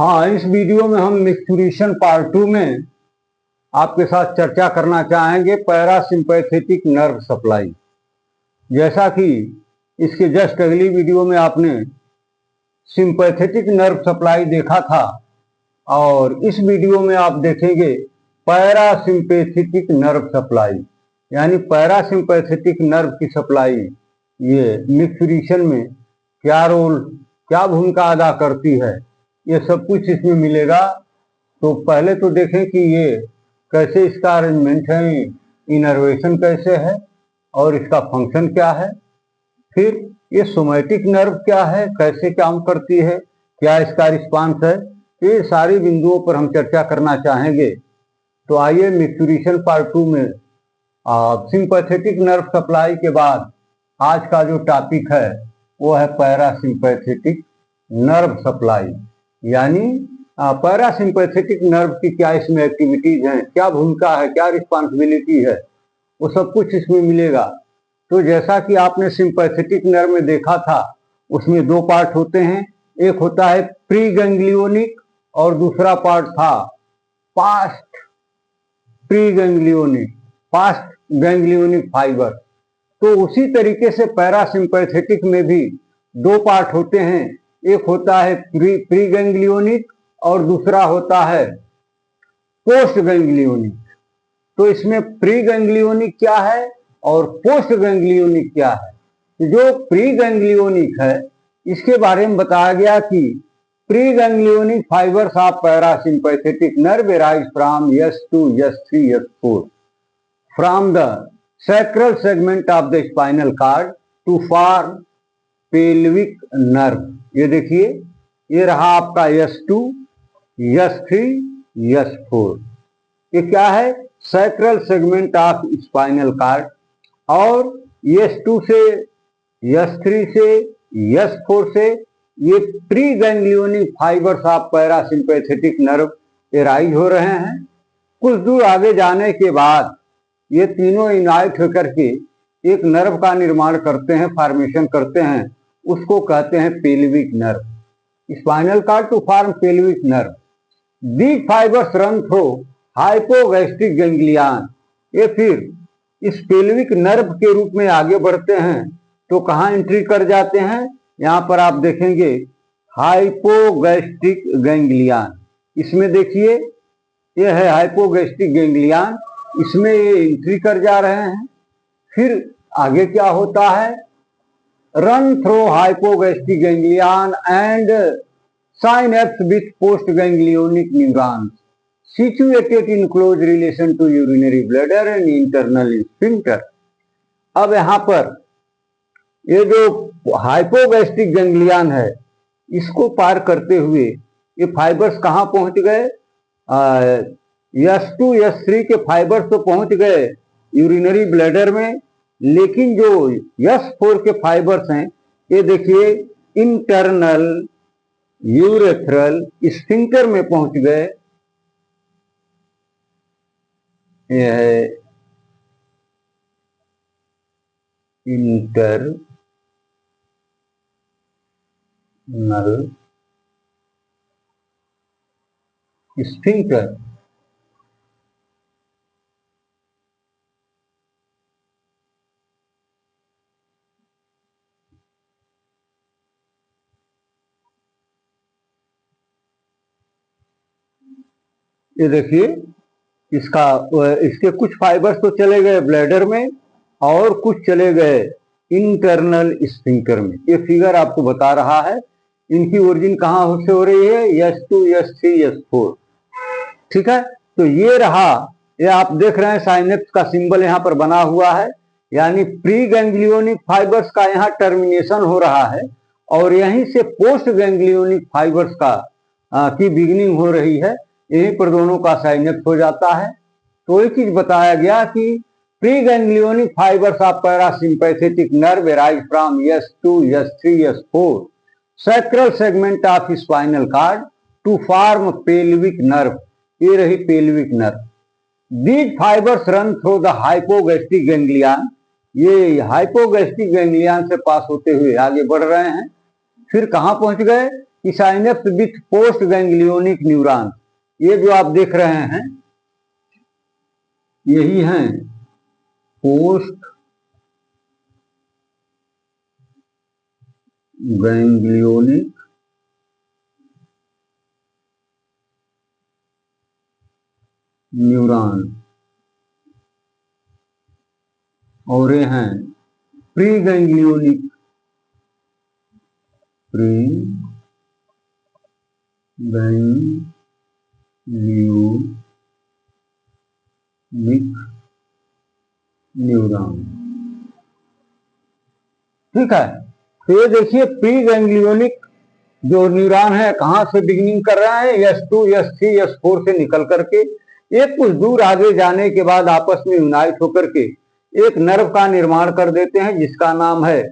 हाँ, इस वीडियो में हम मिक्सचुरेशन पार्ट 2 में आपके साथ चर्चा करना चाहेंगे पैरासिम्पैथेटिक नर्व सप्लाई। जैसा कि इसके जस्ट अगली वीडियो में आपने सिंपैथेटिक नर्व सप्लाई देखा था और इस वीडियो में आप देखेंगे पैरासिम्पैथेटिक नर्व सप्लाई, यानी पैरासिम्पैथेटिक नर्व की सप्लाई ये मिक्सचुरेशन में क्या रोल, क्या भूमिका अदा करती है, ये सब कुछ इसमें मिलेगा। तो पहले तो देखें कि ये कैसे इसका अरेंजमेंट है, इनर्वेशन कैसे है और इसका फंक्शन क्या है। फिर ये सोमैटिक नर्व क्या है, कैसे काम करती है, क्या इसका रिस्पांस है, ये सारी बिंदुओं पर हम चर्चा करना चाहेंगे। तो आइए मिक्सचुरेशन पार्ट 2 में सिंपैथेटिक नर्व सप्लाई के बाद आज का जो टॉपिक है वो है पैरासिम्पैथेटिक नर्व सप्लाई, यानी पैरासिम्पैथेटिक नर्व की क्या इसमें एक्टिविटीज हैं, क्या भूमिका है, क्या रिस्पॉन्सिबिलिटी है, वो सब कुछ इसमें मिलेगा। तो जैसा कि आपने सिंपैथेटिक नर्व में देखा था, उसमें दो पार्ट होते हैं, एक होता है प्री गैंग्लियोनिक और दूसरा पार्ट था past pre ganglionic, past ganglionic fibre. तो उसी तरीके से पैरासिम्पैथेटिक में भी दो पार्ट होते हैं, एक होता है प्री गैंग्लियोनिक और दूसरा होता है पोस्ट गैंग्लियोनिक। तो इसमें प्री गैंग्लियोनिक क्या है और पोस्ट गैंग्लियोनिक क्या है। जो प्री गैंग्लियोनिक है इसके बारे में बताया गया कि preganglionic fibres of parasympathetic nerve arise from S2, S3, S4 from the sacral segment of the spinal cord to form pelvic nerve। ये देखिए, ये रहा आपका S2, S3, S4। ये क्या है? Sacral segment of spinal card. और S2 से, S3 से, S4 से ये pre ganglionic fibres of parasympathetic nerve arise हो रहे हैं। कुछ दूर आगे जाने के बाद ये तीनों यूनाइट होकर के एक नर्व का निर्माण करते हैं, फॉर्मेशन करते हैं, उसको कहते हैं pelvic nerve. Spinal cord to form pelvic nerve, these fibres run through hypogastric ganglion. ये फिर इस पेल्विक नर्व के रूप में आगे बढ़ते हैं तो कहाँ एंट्री कर जाते हैं? यहाँ पर आप देखेंगे हाइपोगैस्ट्रिक गैंग्लियन। इसमें देखिए, ये है हाइपोगैस्ट्रिक गैंग्लियन, इसमें ये एंट्री कर जा रहे हैं। फिर आगे क्या होता है? Run through hypogastric ganglion and synapse with post ganglionic neurons situated in close relation to urinary bladder and internal sphincter। अब यहाँ पर ये जो हाइपोगैस्ट्रिक गैंग्लियन है इसको पार करते हुए ये फाइबर्स कहाँ पहुंच गए? S2, S3 के फाइबर्स तो पहुंच गए यूरिनरी ब्लैडर में, लेकिन जो S4 के फाइबर्स हैं ये देखिए इंटरनल यूरेथ्रल स्फिंक्टर में पहुंच गए। यह है इंटरनल स्फिंक्टर। ये देखिए, इसके कुछ फाइबर्स तो चले गए ब्लैडर में और कुछ चले गए इंटरनल स्फिंक्टर में। ये फिगर आपको बता रहा है इनकी ओरिजिन कहाँ से हो रही है? S2, S3, S4। ठीक है, तो ये रहा, ये आप देख रहे हैं साइनेप्स का सिंबल यहाँ पर बना हुआ है, यानी प्री गैंग्लियोनिक फाइबर्स का यहाँ टर्मिनेशन हो रहा है और यहीं से पोस्ट गैंग्लियोनिक फाइबर्स का की बिगिनिंग हो रही है। यहीं पर दोनों का साइनेप्स हो जाता है। तो एक चीज बताया गया कि preganglionic fibres of parasympathetic nerve arise from S2, S3, S4 sacral segment of spinal cord to form pelvic nerve. ये रही pelvic nerve. These fibres run through the hypogastric ganglion. ये हाइपोगैस्ट्रिक गैंग्लियन से pass होते हुए आगे बढ़ रहे हैं। फिर कहाँ पहुंच गए? कि synapse with post ganglionic neuron, ये जो आप देख रहे हैं यही हैं पोस्ट गैंग्लियोनिक न्यूरॉन, और ये हैं प्री गैंग्लियोनिक न्यूरॉन। ठीक है, तो ये देखिए प्री गैंग्लियोनिक जो न्यूरॉन है कहां से बिगिनिंग कर रहा है, S2 S3 S4 से निकल करके एक कुछ दूर आगे जाने के बाद आपस में यूनाइट होकर के एक नर्व का निर्माण कर देते हैं जिसका नाम है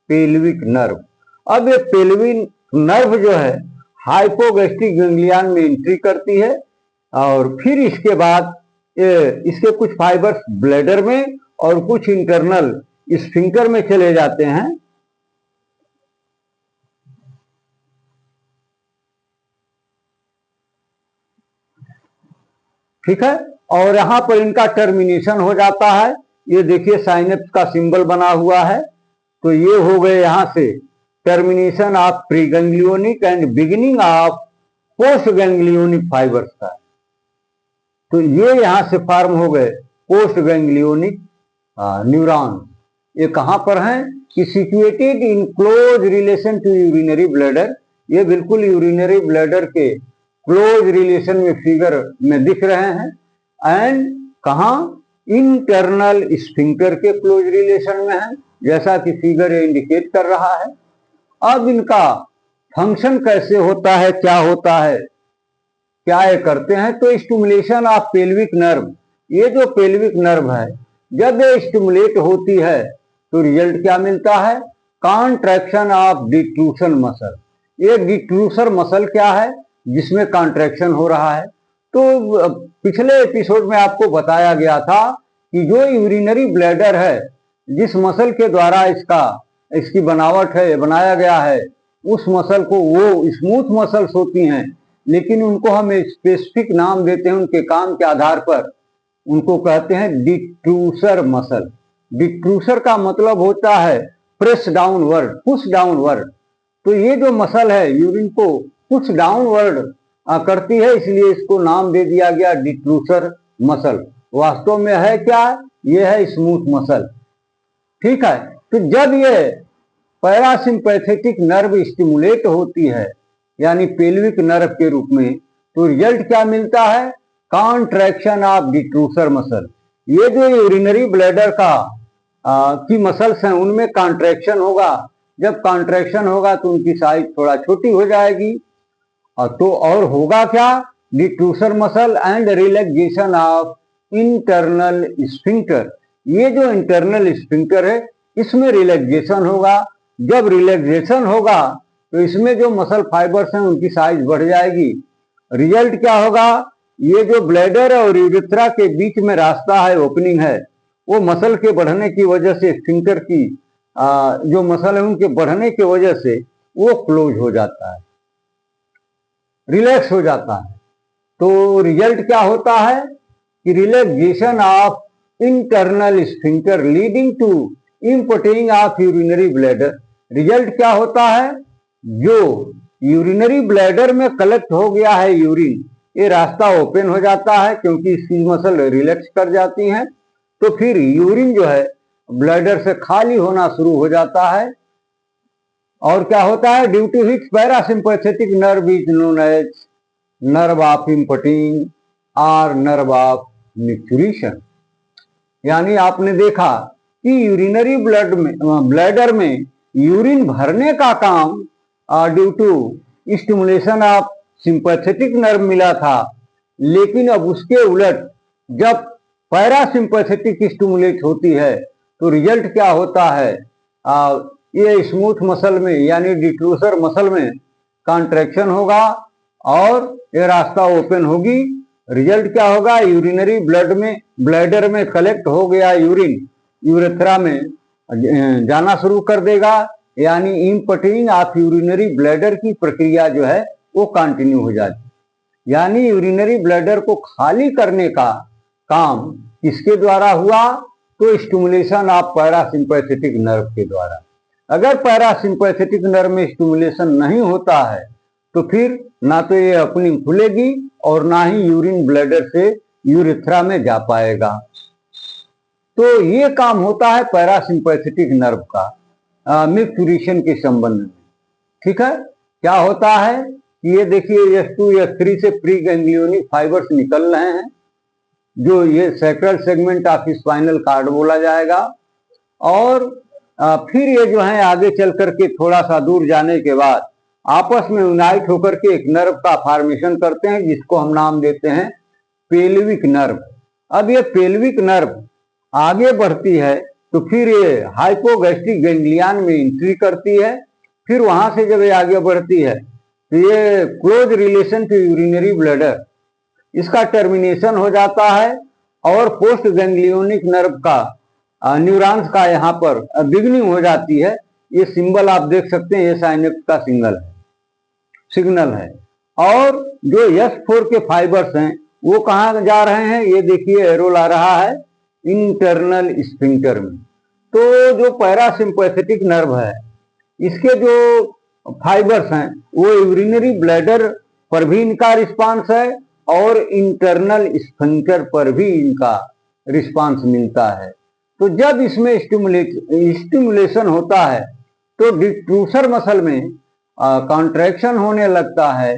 पेल्विक नर्व। अब ये पेल्विक नर्व जो है हाइपोगैस्ट्रिक गैंग्लियन में एंट्री करती है और फिर इसके बाद इसके कुछ फाइबर्स ब्लैडर में और कुछ इंटरनल स्फिंक्टर में चले जाते हैं। ठीक है, और यहां पर इनका टर्मिनेशन हो जाता है। ये देखिए साइनेप्स का सिंबल बना हुआ है, तो ये हो गए यहां से termination of pre ganglionic and beginning of post ganglionic fibres का। तो ये यहां से फॉर्म हो गए पोस्ट गैंग्लियोनिक न्यूरॉन। ये कहां पर हैं कि situated in close relation to urinary bladder, ये बिल्कुल यूरिनरी ब्लैडर के क्लोज रिलेशन में फिगर में दिख रहे हैं। एंड कहा इंटरनल स्फिंक्टर के क्लोज रिलेशन में है, जैसा कि फिगर इंडिकेट कर रहा है। अब इनका फंक्शन कैसे होता है, क्या होता है, क्या ये करते हैं, तो स्टिमुलेशन ऑफ पेल्विक नर्व, ये जो पेल्विक नर्व है जब ये स्टिमुलेट होती है तो रिजल्ट क्या मिलता है, कॉन्ट्रैक्शन ऑफ डिट्रूशन मसल। ये डिट्रूसर मसल क्या है जिसमें कॉन्ट्रैक्शन हो रहा है। तो पिछले एपिसोड में आपको बताया गया था कि जो यूरिनरी ब्लैडर है जिस मसल के द्वारा इसकी बनावट है बनाया गया है, उस मसल को वो स्मूथ मसल्स होती हैं, लेकिन उनको हम स्पेसिफिक नाम देते हैं उनके काम के आधार पर, उनको कहते हैं डिट्रूसर मसल। डिट्रूसर का मतलब होता है प्रेस डाउनवर्ड, पुश डाउनवर्ड। तो ये जो मसल है यूरिन को पुश डाउनवर्ड करती है, इसलिए इसको नाम दे दिया गया डिट्रूसर मसल। वास्तव में है क्या, ये है स्मूथ मसल। ठीक है, तो जब ये पैरासिम्पैथेटिक नर्व स्टिमुलेट होती है यानी पेल्विक नर्व के रूप में, तो रिजल्ट क्या मिलता है, कॉन्ट्रैक्शन ऑफ डिट्रूसर मसल। ये जो यूरिनरी ब्लैडर की मसल्स हैं उनमें कॉन्ट्रैक्शन होगा, जब कॉन्ट्रैक्शन होगा तो उनकी साइज थोड़ा छोटी हो जाएगी। तो और होगा क्या, डिट्रूसर muscle and relaxation of internal sphincter. ये जो इंटरनल स्फिंक्टर है इसमें रिलैक्सेशन होगा, जब रिलैक्सेशन होगा तो इसमें जो मसल फाइबर्स हैं उनकी साइज बढ़ जाएगी। रिजल्ट क्या होगा, ये जो ब्लैडर और यूरेथ्रा के बीच में रास्ता है, ओपनिंग है, वो मसल के बढ़ने की वजह से स्फिंक्टर की जो मसल है उनके बढ़ने की वजह से वो क्लोज हो जाता है, रिलैक्स हो जाता है। तो रिजल्ट क्या होता है कि relaxation of internal sphincter leading to emptying of urinary bladder. Result क्या होता है, जो यूरिनरी ब्लैडर में कलेक्ट हो गया है यूरिन, ये रास्ता ओपन हो जाता है क्योंकि इसकी मसल रिलैक्स कर जाती हैं। तो फिर यूरिन जो है ब्लैडर से खाली होना शुरू हो जाता है। और क्या होता है, due to hit parasympathetic nerve is known as nerve of emptying और नर्व ऑफ मिक्चुरेशन। यानी आपने देखा कि यूरिनरी ब्लैडर में यूरिन भरने का काम due to stimulation of sympathetic nerve मिला था, लेकिन अब उसके उलट जब पैरासिम्पैथेटिक स्टिमुलेट होती है तो रिजल्ट क्या होता है, ये स्मूथ मसल में यानी डिट्रूसर मसल में कॉन्ट्रैक्शन होगा और ये रास्ता ओपन होगी। रिजल्ट क्या होगा, यूरिनरी ब्लैडर में कलेक्ट हो गया यूरिन यूरेथ्रा में जाना शुरू कर देगा, यानी इम्पटिंग ऑफ यूरिनरी ब्लैडर की प्रक्रिया जो है वो कंटिन्यू हो जाती है। यानी यूरिनरी ब्लैडर को खाली करने का काम किसके द्वारा हुआ? तो स्टिमुलेशन ऑफ पैरासिम्पैथेटिक नर्व के द्वारा। अगर पैरासिम्पैथेटिक नर्व में स्टिमुलेशन नहीं होता है तो फिर ना तो ये ओपनिंग खुलेगी और ना ही यूरिन ब्लैडर से यूरेथ्रा में जा पाएगा। तो ये काम होता है पैरासिम्पैथेटिक नर्व का मिक्सुरेशन के संबंध में। ठीक है, क्या होता है कि ये देखिए S2 S3 से प्री गैंग्लियोनिक फाइबर्स निकल रहे हैं, जो ये sacral segment of spinal card बोला जाएगा। और फिर ये जो है आगे चल करके थोड़ा सा दूर जाने के बाद आपस में यूनाइट होकर के एक नर्व का फॉर्मेशन करते हैं, जिसको हम नाम देते हैं पेल्विक नर्व। अब ये पेल्विक नर्व आगे बढ़ती है तो फिर ये हाइपोगैस्ट्रिक गैंग्लियन में एंट्री करती है। फिर वहां से जब ये आगे बढ़ती है तो ये close relation to urinary bladder, इसका टर्मिनेशन हो जाता है और पोस्ट गैंग्लियोनिक नर्व का न्यूरॉन्स का यहाँ पर बिगनिंग हो जाती है। ये सिंबल आप देख सकते हैं, ये साइनेप्स का सिग्नल है। और जो S4 के फाइबर्स हैं वो कहाँ जा रहे हैं? ये देखिए एरो ला रहा है इंटरनल स्फिंक्टर में। तो जो पैरासिम्पैथेटिक नर्व है इसके जो फाइबर्स हैं वो यूरिनरी ब्लैडर पर भी इनका रिस्पांस है और इंटरनल स्फिंक्टर पर भी इनका रिस्पांस मिलता है। तो जब इसमें स्टिमुलेशन होता है तो डिट्रूसर मसल में कॉन्ट्रैक्शन होने लगता है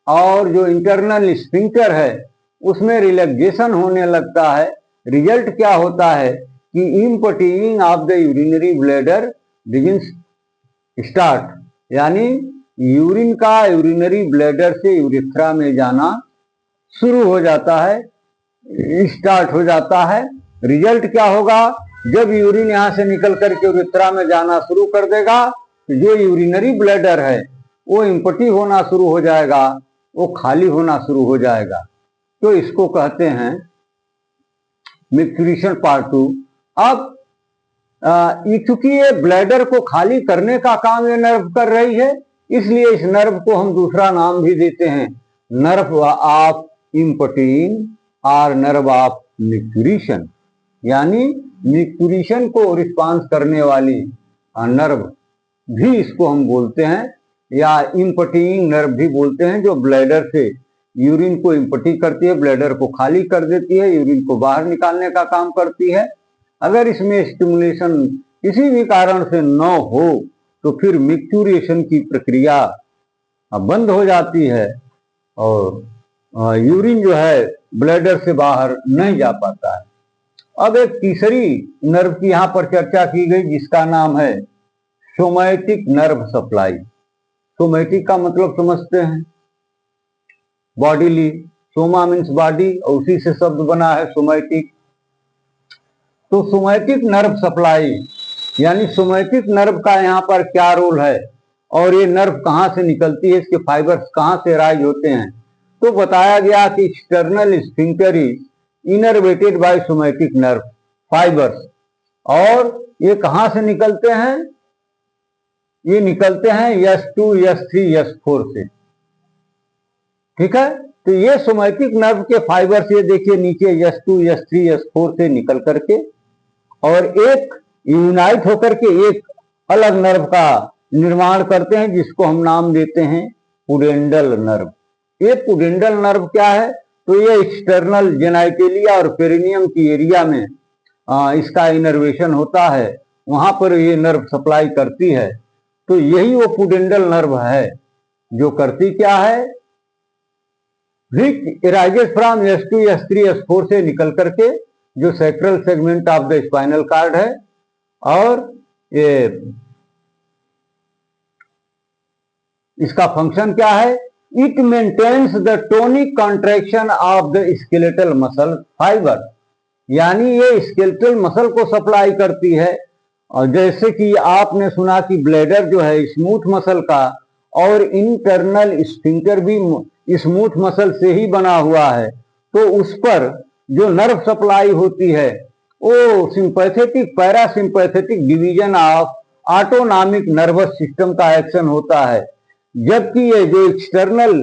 और जो इंटरनल स्फिंक्टर है उसमें रिलैक्सेशन होने लगता है। रिजल्ट क्या होता है कि emptying of the urinary bladder begins start, यानी यूरिन का यूरिनरी ब्लैडर से यूरेथ्रा में जाना शुरू हो जाता है, स्टार्ट हो जाता है। रिजल्ट क्या होगा? जब यूरिन यहाँ से निकल करके यूरेथ्रा में जाना शुरू कर देगा तो जो यूरिनरी ब्लैडर है वो इम्पटी होना शुरू हो जाएगा, वो खाली होना शुरू हो जाएगा। तो इसको कहते हैं मिक्सुरेशन पार्ट 2। अब चूंकि ये ब्लैडर को खाली करने का काम ये नर्व कर रही है, इसलिए इस नर्व को हम दूसरा नाम भी देते हैं नर्व ऑफ इम्पटिंग और नर्व ऑफ मिक्सुरेशन। यानी मिक्सुरेशन को रिस्पांस करने वाली नर्व भी इसको हम बोलते हैं, या इम्पटिंग नर्व भी बोलते हैं, जो ब्लैडर से यूरिन को इम्पटी करती है, ब्लैडर को खाली कर देती है, यूरिन को बाहर निकालने का काम करती है। अगर इसमें स्टिमुलेशन किसी भी कारण से न हो तो फिर मिक्सुरेशन की प्रक्रिया बंद हो जाती है और यूरिन जो है ब्लैडर से बाहर नहीं जा पाता है। अब एक तीसरी नर्व की यहाँ पर चर्चा की गई जिसका नाम है सोमैटिक नर्व सप्लाई। सोमैटिक का मतलब समझते हैं, बॉडीली। सोमा मीन्स बॉडी और उसी से शब्द बना है सोमैटिक। तो सोमैटिक नर्व सप्लाई यानी सोमैटिक नर्व का यहाँ पर क्या रोल है और ये नर्व कहाँ से निकलती है, इसके फाइबर्स कहाँ से राइज होते हैं। तो बताया गया कि external sphincter is innervated bye somatic nerve fibres. और ये कहाँ से निकलते हैं? ये निकलते हैं S2 S3 S4 से। ठीक है, तो ये सोमैटिक नर्व के फाइबर्स ये देखिए नीचे S2 S3 S4 से निकल करके और एक यूनाइट होकर के एक अलग नर्व का निर्माण करते हैं जिसको हम नाम देते हैं पुडेंडल नर्व। ये पुडेंडल नर्व क्या है? तो ये एक्सटर्नल जेनाइटेलिया और पेरिनियम की एरिया में इसका इनर्वेशन होता है, वहां पर ये नर्व सप्लाई करती है। तो यही वो पुडेंडल नर्व है जो करती क्या है, विच rises from S2 S3 S4 से निकल करके जो sacral segment of the spinal cord है, और ये इसका फंक्शन क्या है? It maintains the tonic contraction of the skeletal muscle fibre. यानी ये स्केलेटल मसल को सप्लाई करती है। और जैसे कि आपने सुना कि ब्लैडर जो है स्मूथ मसल का और इंटरनल स्फिंक्टर भी स्मूथ मसल से ही बना हुआ है, तो उस पर जो नर्व सप्लाई होती है वो sympathetic parasympathetic division of autonomic nervous system का एक्शन होता है, जबकि ये जो एक्सटर्नल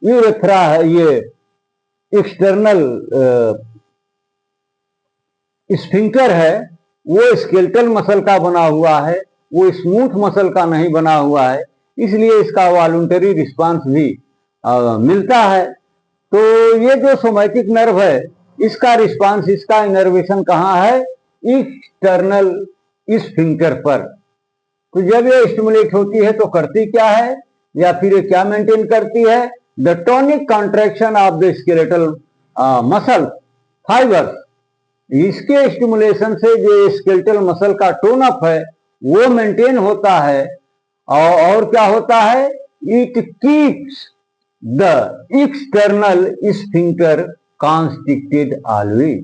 यूरेथ्रा है, ये एक्सटर्नल स्फिंक्टर है, वो स्केलेटल मसल का बना हुआ है, वो स्मूथ मसल का नहीं बना हुआ है, इसलिए इसका वॉलंटरी रिस्पांस भी मिलता है। तो ये जो सोमैटिक नर्व है, इसका रिस्पांस, इसका इनर्वेशन कहाँ है? एक्सटर्नल स्फिंक्टर पर। तो जब ये स्टिमुलेट होती है तो करती क्या है, या फिर ये क्या मेंटेन करती है? The tonic contraction of the skeletal muscle fibres. इसके स्टिमुलेशन से जो स्केलेटल मसल का टोन अप है वो मेंटेन होता है। और क्या होता है? It keeps the external sphincter constricted always.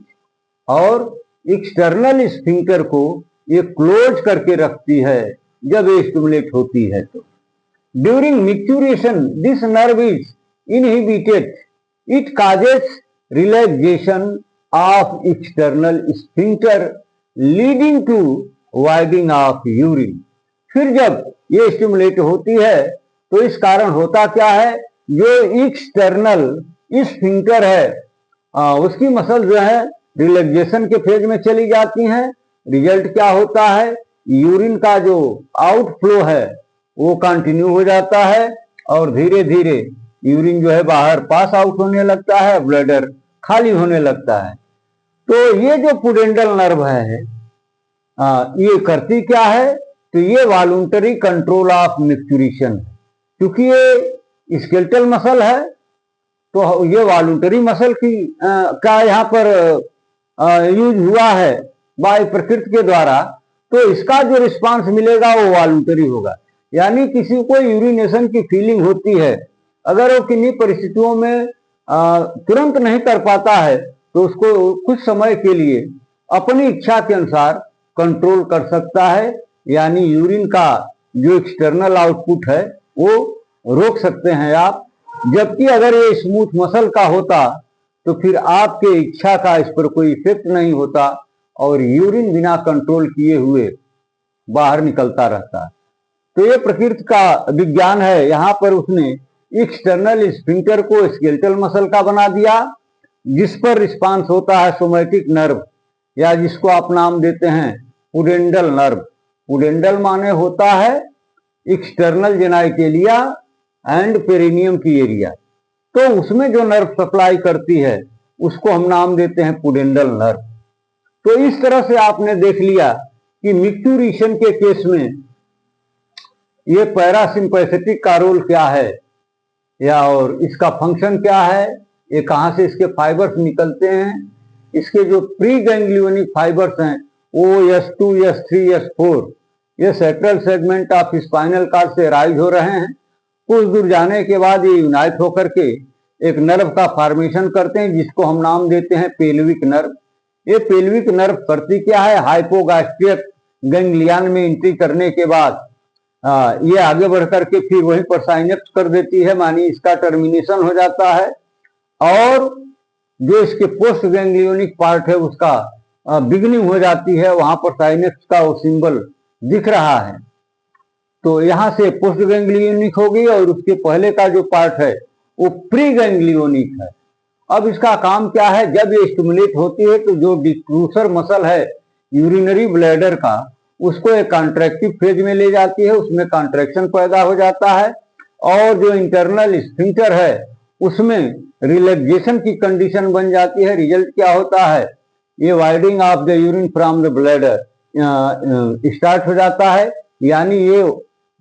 और एक्सटर्नल स्फिंक्टर को ये क्लोज करके रखती है जब ये स्टिमुलेट होती है। तो during maturation this nerve is inhibited, it causes relaxation of external sphincter leading to voiding of urine. फिर जब ये स्टिमुलेट होती है तो इस कारण होता क्या है? जो एक्सटर्नल स्फिंक्टर है उसकी मसल जो है रिलैक्सेशन के फेज में चली जाती हैं। रिजल्ट क्या होता है? यूरिन का जो आउटफ्लो है वो कंटिन्यू हो जाता है और धीरे धीरे यूरिन जो है बाहर पास आउट होने लगता है, ब्लैडर खाली होने लगता है। तो ये जो पुडेंडल नर्व है ये करती क्या है? तो ये वॉलंटरी कंट्रोल ऑफ मैच्योरेशन है। क्योंकि ये स्केलेटल मसल है तो ये वॉलंटरी मसल की का यहाँ पर यूज हुआ है बाय प्रकृति के द्वारा, तो इसका जो रिस्पांस मिलेगा वो वॉलंटरी होगा। यानी किसी को यूरिनेशन की फीलिंग होती है, अगर वो किन्हीं परिस्थितियों में तुरंत नहीं कर पाता है तो उसको कुछ समय के लिए अपनी इच्छा के अनुसार कंट्रोल कर सकता है, यानी यूरिन का जो एक्सटर्नल आउटपुट है वो रोक सकते हैं आप। जबकि अगर ये स्मूथ मसल का होता तो फिर आपके इच्छा का इस पर कोई इफेक्ट नहीं होता और यूरिन बिना कंट्रोल किए हुए बाहर निकलता रहता है। तो ये प्रकृति का विज्ञान है। यहाँ पर उसने एक्सटर्नल स्फिंक्टर को स्केलेटल मसल का बना दिया, जिस पर रिस्पांस होता है सोमैटिक नर्व, या जिसको आप नाम देते हैं पुडेंडल नर्व। पुडेंडल माने होता है एक्सटर्नल जेनाइटेलिया एंड पेरिनियम की एरिया। तो उसमें जो नर्व सप्लाई करती है उसको हम नाम देते हैं पुडेंडल नर्व। तो इस तरह से आपने देख लिया कि मैच्योरेशन के केस में ये पैरासिम्पैथेटिक का रोल क्या है, या और इसका फंक्शन क्या है, ये कहाँ से इसके फाइबर्स निकलते हैं। इसके जो प्री गैंग्लियोनिक फाइबर्स हैं OS2, S3, S4, ये central segment of spinal cord से राइज हो रहे हैं। कुछ दूर जाने के बाद ये यूनाइट होकर के एक नर्व का फॉर्मेशन करते हैं जिसको हम नाम देते हैं पेल्विक नर्व। ये पेल्विक नर्व करती क्या है? हाइपोगैस्ट्रिक गैंग्लियन में एंट्री करने के बाद ये आगे बढ़ करके फिर वहीं पर साइनेप्स कर देती है, मानी इसका टर्मिनेशन हो जाता है। और जो इसके पोस्ट गैंग्लियोनिक पार्ट है उसका बिगनिंग हो जाती है, वहां पर साइनेप्स का वो सिंबल दिख रहा है। तो यहाँ से पोस्ट गैंग्लियोनिक होगी और उसके पहले का जो पार्ट है वो प्री गैंग्लियोनिक है। अब इसका काम क्या है? जब ये स्टिमुलेट होती है तो जो डिक्रूसर मसल है यूरिनरी ब्लैडर का, उसको एक कॉन्ट्रैक्टिव फेज में ले जाती है, उसमें कॉन्ट्रैक्शन पैदा हो जाता है और जो इंटरनल स्फिंक्टर है उसमें रिलैक्सेशन की कंडीशन बन जाती है। रिजल्ट क्या होता है? ये voiding of the urine from the bladder start हो जाता है, यानी ये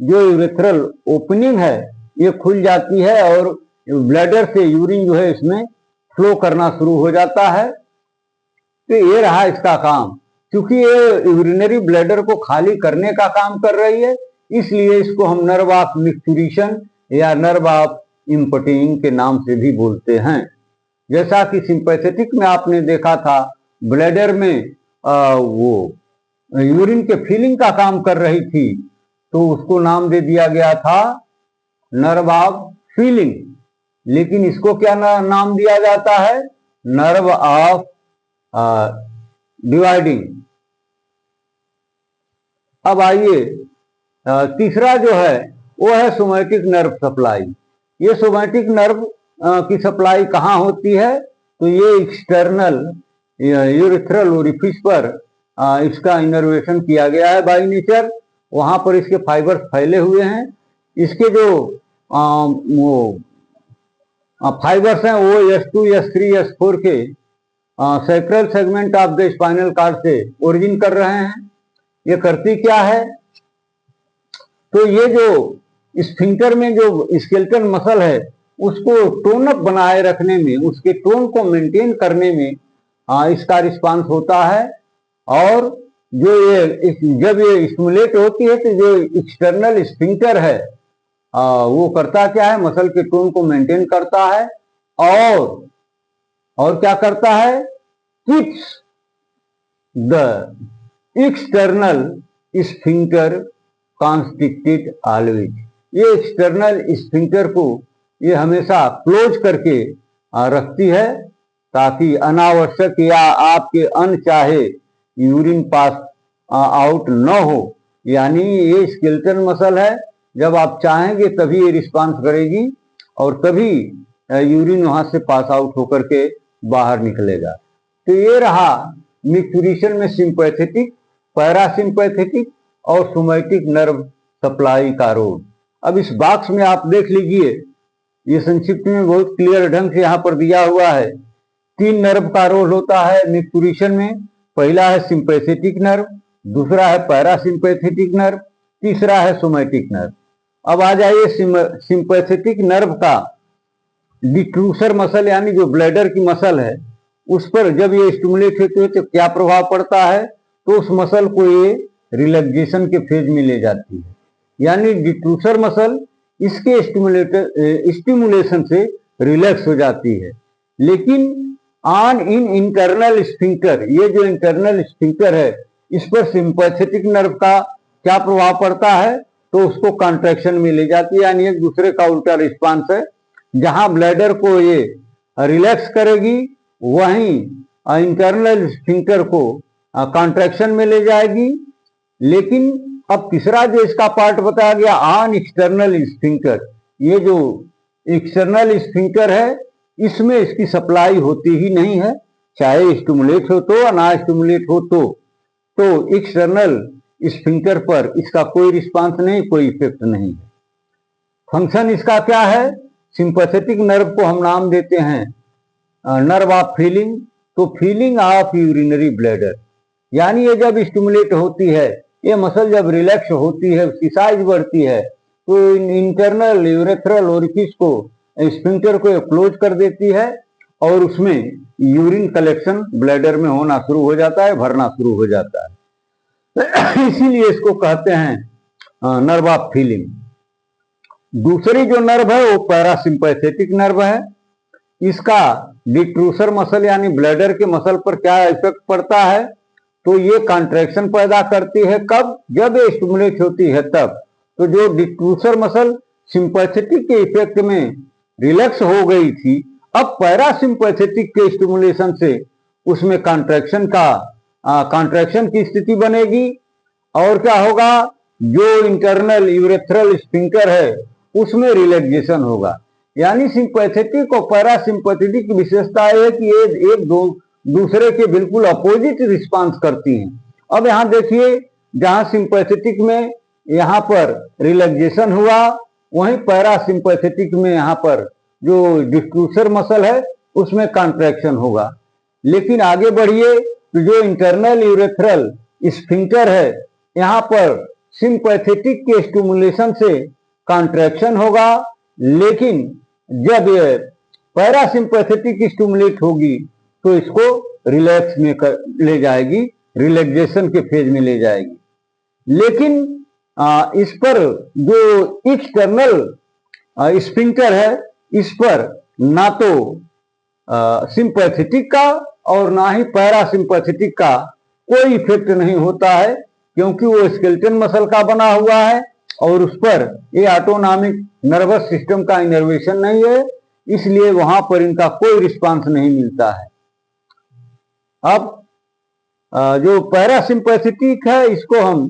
जो यूरेथ्रल ओपनिंग है ये खुल जाती है और ब्लैडर से यूरिन जो है इसमें फ्लो करना शुरू हो जाता है। तो ये रहा इसका काम। क्योंकि ये यूरिनरी ब्लैडर को खाली करने का काम कर रही है, इसलिए इसको हम नर्व ऑफ मैच्योरेशन या नर्व ऑफ इम्पटिंग के नाम से भी बोलते हैं। जैसा कि सिंपैथेटिक में आपने देखा था, ब्लैडर में वो यूरिन के फीलिंग का काम कर रही थी, तो उसको नाम दे दिया गया था नर्व ऑफ फीलिंग। लेकिन इसको क्या नाम दिया जाता है? Nerve of dividing. अब आइए तीसरा जो है वो है सोमैटिक नर्व सप्लाई। ये सोमैटिक नर्व की सप्लाई कहाँ होती है? तो ये एक्सटर्नल यूरेथ्रल ओरिफिस पर इसका इनर्वेशन किया गया है बाई नेचर। वहां पर इसके फाइबर्स फैले हुए हैं। इसके जो वो फाइबर्स हैं वो S2, S3, S4 के sacral segment of the spinal card से ओरिजिन कर रहे हैं। ये करती क्या है? तो ये जो स्फिंक्टर में जो स्केलेटन मसल है उसको टोन अप बनाए रखने में, उसके टोन को मेंटेन करने में इसका रिस्पांस होता है। और जो ये जब ये स्टिमुलेट होती है तो जो एक्सटर्नल स्फिंक्टर है वो करता क्या है? मसल के टोन को मेंटेन करता है और क्या करता है? Keeps the external sphincter constricted always. ये एक्सटर्नल स्फिंक्टर को ये हमेशा क्लोज करके रखती है ताकि अनावश्यक या आपके अनचाहे यूरिन पास आउट न हो। यानी ये स्केलेटन मसल है, जब आप चाहेंगे तभी ये रिस्पांस करेगी और तभी यूरिन वहां से पास आउट होकर के बाहर निकलेगा। तो ये रहा मिक्टुरेशन में सिंपैथेटिक, पैरासिम्पैथेटिक और सोमैटिक नर्व सप्लाई का रोल। अब इस बॉक्स में आप देख लीजिए, ये संक्षिप्त में बहुत क्लियर ढंग से यहाँ पर दिया हुआ है। 3 नर्व का रोल होता है मिक्टुरेशन में। पहला है सिंपैथेटिक नर्व, दूसरा है पैरासिम्पैथेटिक नर्व, तीसरा है सोमैटिक नर्व। अब आ जाइए सिंपैथेटिक नर्व का डिट्रूसर मसल यानी जो ब्लैडर की मसल है उस पर जब ये स्टिमुलेट होते हैं तो क्या प्रभाव पड़ता है? तो उस मसल को ये रिलैक्सेशन के फेज में ले जाती है। यानी डिट्रूसर मसल इसके स्टिमुलेशन से रिलैक्स हो जाती है। लेकिन ऑन इन इंटरनल स्फिंक्टर, ये जो इंटरनल स्फिंक्टर है इस पर सिंपैथेटिक नर्व का क्या प्रभाव पड़ता है? तो उसको कॉन्ट्रैक्शन में ले जाती है। यानी एक दूसरे का उल्टा रिस्पांस है। जहां ब्लैडर को ये रिलैक्स करेगी वहीं इंटरनल स्फिंक्टर को कॉन्ट्रैक्शन में ले जाएगी। लेकिन अब तीसरा जो इसका पार्ट बताया गया ऑन एक्सटर्नल स्फिंक्टर, ये जो एक्सटर्नल स्फिंक्टर है इसमें इसकी सप्लाई होती ही नहीं है, चाहे स्टिमुलेट हो तो या ना स्टिमुलेट हो तो एक्सटर्नल स्फिंक्टर पर इसका कोई रिस्पांस नहीं, कोई इफेक्ट नहीं है। फंक्शन इसका क्या है? सिंपैथेटिक नर्व को हम नाम देते हैं नर्व ऑफ फीलिंग। तो फीलिंग ऑफ यूरिनरी ब्लैडर, यानी ये जब स्टिमुलेट होती है, ये मसल जब रिलैक्स होती है, उसकी साइज बढ़ती है तो इंटरनल यूरेथ्रल ओरिफिस को स्फिंक्टर को क्लोज कर देती है और उसमें यूरिन कलेक्शन ब्लैडर में होना शुरू हो जाता है, भरना शुरू हो जाता है। इसीलिए इसको कहते हैं नर्व ऑफ फीलिंग। दूसरी जो नर्व है वो पैरासिम्पैथेटिक नर्व है। इसका डिट्रूसर मसल यानी ब्लैडर के मसल पर क्या इफेक्ट पड़ता है? तो ये कॉन्ट्रैक्शन पैदा करती है। कब? जब ये स्टिमुलेट होती है तब। तो जो डिट्रूसर मसल सिंपैथेटिक के इफेक्ट में रिलैक्स हो गई थी, अब पैरासिम्पैथेटिक के स्टिमुलेशन से उसमें कॉन्ट्रैक्शन की स्थिति बनेगी और क्या होगा? जो इंटरनल यूरेथ्रल स्फिंक्टर है उसमें रिलैक्सेशन होगा। यानी सिंपैथेटिक और पैरासिम्पैथेटिक की विशेषता है कि ये एक दूसरे के बिल्कुल अपोजिट रिस्पांस करती हैं। अब यहाँ देखिए, जहां सिंपैथेटिक में यहाँ पर रिलैक्सेशन हुआ, वहीं पैरासिम्पैथेटिक में यहाँ पर जो डिफ्यूसर मसल है उसमें कॉन्ट्रैक्शन होगा। लेकिन आगे बढ़िए तो जो इंटरनल यूरेथ्रल स्फिंक्टर है यहाँ पर सिंपैथेटिक के स्टिमुलेशन से कॉन्ट्रैक्शन होगा। लेकिन जब ये पैरासिम्पैथेटिक स्टिमुलेट होगी तो इसको रिलैक्स में ले जाएगी, रिलैक्सेशन के फेज में ले जाएगी। लेकिन इस पर जो एक्सटर्नल स्फिंक्टर है इस पर ना तो सिंपैथेटिक का और ना ही पैरासिम्पैथेटिक का कोई इफेक्ट नहीं होता है, क्योंकि वो स्केलेटन मसल का बना हुआ है और उस पर ये ऑटोनॉमिक नर्वस सिस्टम का इनर्वेशन नहीं है, इसलिए वहां पर इनका कोई रिस्पांस नहीं मिलता है। अब जो पैरासिम्पैथेटिक है इसको हम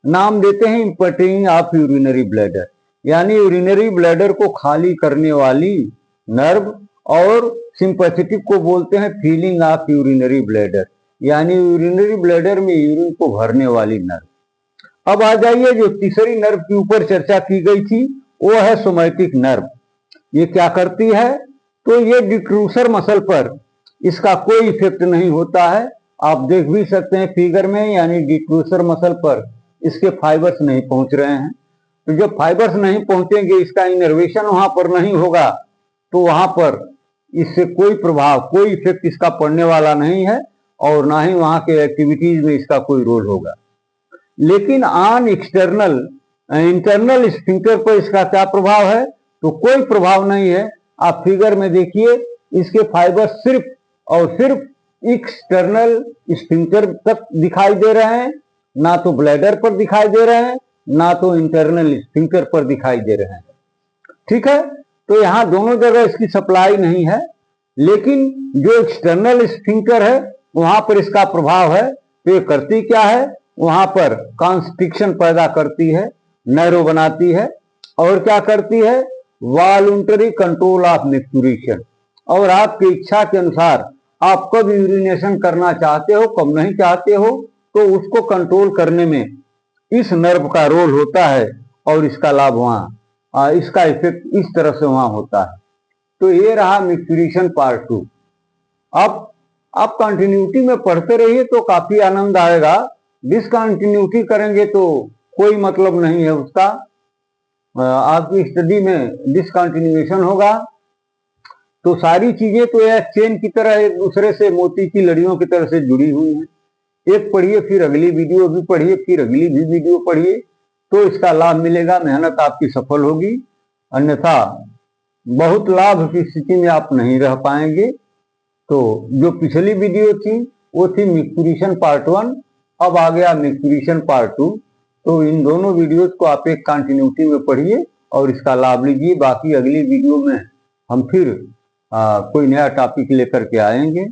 नाम देते हैं इम्पटिंग ऑफ यूरिनरी ब्लैडर, यानी यूरिनरी ब्लैडर को खाली करने वाली नर्व, और सिंपैथेटिक को बोलते हैं फीलिंग ऑफ यूरिनरी ब्लैडर, यानी यूरिनरी ब्लैडर में यूरिन को भरने वाली नर्व। अब आ जाइए, जो तीसरी नर्व के ऊपर चर्चा की गई थी वो है सोमैटिक नर्व। ये क्या करती है? तो ये डिट्रूसर मसल पर इसका कोई इफेक्ट नहीं होता है। आप देख भी सकते हैं फिगर में, यानी डिट्रूसर मसल पर इसके फाइबर्स नहीं पहुंच रहे हैं। तो जब फाइबर्स नहीं पहुंचेंगे, इसका इनर्वेशन वहां पर नहीं होगा, तो वहां पर इससे कोई प्रभाव, कोई इफेक्ट इसका पड़ने वाला नहीं है, और ना ही वहां के एक्टिविटीज में इसका कोई रोल होगा। लेकिन ऑन एक्सटर्नल इंटरनल स्फिंक्टर पर इसका क्या प्रभाव है? तो कोई प्रभाव नहीं है। आप फिगर में देखिए, इसके फाइबर सिर्फ और सिर्फ एक्सटर्नल स्फिंक्टर तक दिखाई दे रहे हैं, ना तो ब्लैडर पर दिखाई दे रहे हैं, ना तो इंटरनल स्फिंक्टर पर दिखाई दे रहे हैं। ठीक है, तो यहां दोनों जगह इसकी सप्लाई नहीं है, लेकिन जो एक्सटर्नल स्फिंक्टर है वहां पर इसका प्रभाव है। तो ये करती क्या है? वहां पर कॉन्स्ट्रिक्शन पैदा करती है, नैरो बनाती है, और क्या करती है? वॉलंटरी कंट्रोल ऑफ मेक्चुरेशन, और आपकी इच्छा के अनुसार आप कब यूरिनेशन करना चाहते हो, कब नहीं चाहते हो, तो उसको कंट्रोल करने में इस नर्व का रोल होता है, और इसका लाभ वहां, इसका इफेक्ट इस तरह से वहां होता है। तो ये रहा मेक्चुरेशन पार्ट 2। अब आप कंटिन्यूटी में पढ़ते रहिए तो काफी आनंद आएगा। डिसकंटिन्यूटी करेंगे तो कोई मतलब नहीं है उसका, आपकी स्टडी में डिसकंटिन्यूएशन होगा। तो सारी चीजें तो एक चेन की तरह एक दूसरे से, मोती की लड़ियों की तरह से जुड़ी हुई हैं। एक पढ़िए, फिर अगली वीडियो भी पढ़िए, फिर अगली भी वीडियो पढ़िए, तो इसका लाभ मिलेगा, मेहनत आपकी सफल होगी। अन्यथा बहुत लाभ की स्थिति में आप नहीं रह पाएंगे। तो जो पिछली वीडियो थी वो थी मेक्चुरेशन पार्ट 1, अब आ गया मेक्चुरेशन पार्ट 2। तो इन दोनों वीडियोस को आप एक कंटिन्यूटी में पढ़िए और इसका लाभ लीजिए। बाकी अगली वीडियो में हम फिर कोई नया टॉपिक लेकर के आएंगे।